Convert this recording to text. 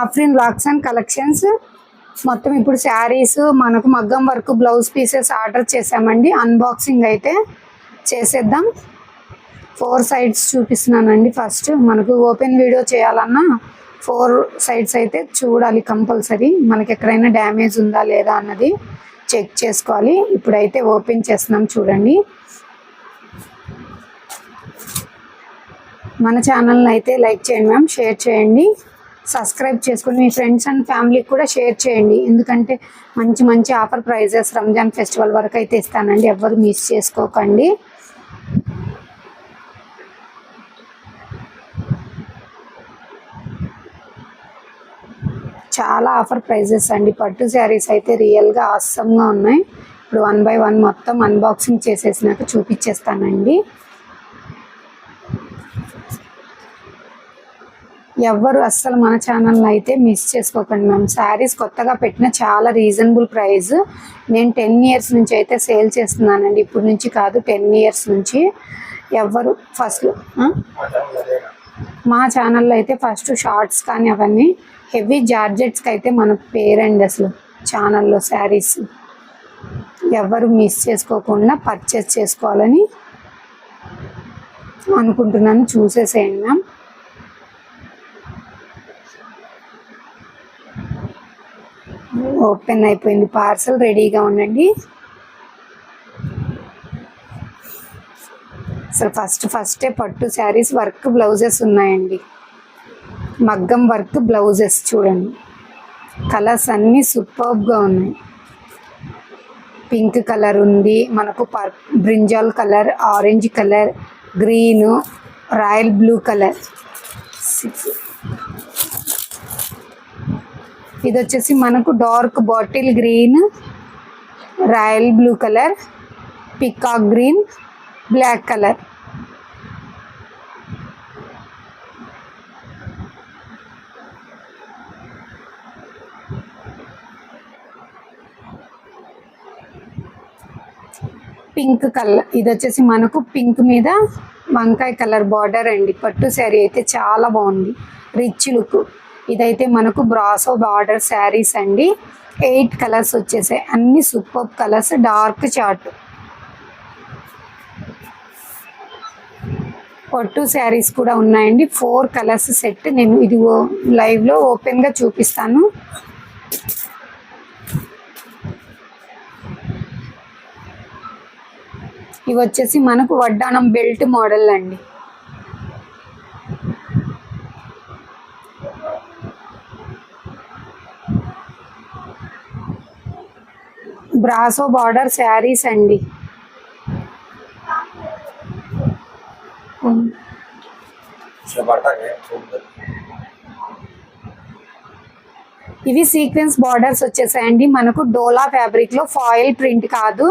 Afrin lakhs and collections మొత్తం ఇప్పుడు శారీస్ మనకు మగ్గం వర్క్ బ్లౌజ్ పీసెస్ ఆర్డర్ చేసామండి. అన్బాక్సింగ్ అయితే చేసేద్దాం. 4 సైడ్స్ చూపిస్తున్నానండి. ఫస్ట్ మనకు ఓపెన్ వీడియో చేయాలన్నా 4 సైడ్స్ అయితే చూడాలి కంపల్సరీ. మనకి ఎక్కడైనా డ్యామేజ్ ఉందా లేదా అన్నది చెక్ చేసుకోవాలి. ఇప్పుడైతే ఓపెన్ చేస్తున్నాం చూడండి. మన ఛానల్ని అయితే లైక్ చేయండి మ్యామ్, షేర్ చేయండి, సబ్స్క్రైబ్ చేసుకొని మీ ఫ్రెండ్స్ అండ్ ఫ్యామిలీకి కూడా షేర్ చేయండి. ఎందుకంటే మంచి మంచి ఆఫర్ ప్రైజెస్ రంజాన్ ఫెస్టివల్ వరకు అయితే ఇస్తానండి. ఎవ్వరు మిస్ చేసుకోకండి. చాలా ఆఫర్ ప్రైజెస్ అండి. పట్టు శారీస్ అయితే రియల్గా ఆసమ్గా ఉన్నాయి. ఇప్పుడు 1 by 1 మొత్తం అన్బాక్సింగ్ చేసేసినాక చూపించేస్తానండి. ఎవ్వరు అస్సలు మన ఛానల్ని అయితే మిస్ చేసుకోకండి మ్యామ్. శారీస్ కొత్తగా పెట్టిన చాలా రీజనబుల్ ప్రైస్. నేను 10 years నుంచి అయితే సేల్ చేస్తున్నానండి. ఇప్పుడు నుంచి కాదు, 10 years నుంచి. ఎవ్వరు ఫస్ట్ మా ఛానల్లో అయితే ఫస్ట్ షార్ట్స్ కానీ అవన్నీ హెవీ జార్జెట్స్కి అయితే మన పేరండి అసలు ఛానల్లో శారీస్. ఎవరు మిస్ చేసుకోకుండా పర్చేస్ చేసుకోవాలని అనుకుంటున్నాను. చూసేసేయండి మ్యామ్. ఓపెన్ అయిపోయింది. పార్సల్ రెడీగా ఉండండి. అసలు ఫస్టే పట్టు శారీస్ వర్క్ బ్లౌజెస్ ఉన్నాయండి. మగ్గం వర్క్ బ్లౌజెస్ చూడండి. కలర్స్ అన్నీ సూపర్గా ఉన్నాయి. పింక్ కలర్ ఉంది మనకు, brinjal colour, orange colour, green, royal blue colour. ఇది వచ్చేసి మనకు dark bottle green, royal blue colour, peacock green, black colour. Pink colour. ఇది వచ్చేసి మనకు పింక్ మీద వంకాయ కలర్ బార్డర్ అండి. పట్టు శారీ అయితే చాలా బాగుంది, రిచ్ లుక్. ఇదైతే మనకు బ్రాసో బార్డర్ శారీస్ అండి. 8 కలర్స్ వచ్చేసాయి. అన్ని సూపర్ కలర్స్, డార్క్ చార్ట్. పట్టు శారీస్ కూడా ఉన్నాయండి. 4 కలర్స్ సెట్. నేను ఇది లైవ్లో ఓపెన్గా చూపిస్తాను. ఇవి వచ్చేసి మనకు వడ్డానం బెల్ట్ మోడల్ అండి. బ్రాసో బార్డర్ శారీస్ అండి. ఇవి సీక్వెన్స్ బార్డర్స్ వచ్చేసాయండి. మనకు డోలా ఫ్యాబ్రిక్ లో ఫాయిల్ ప్రింట్ కాదు.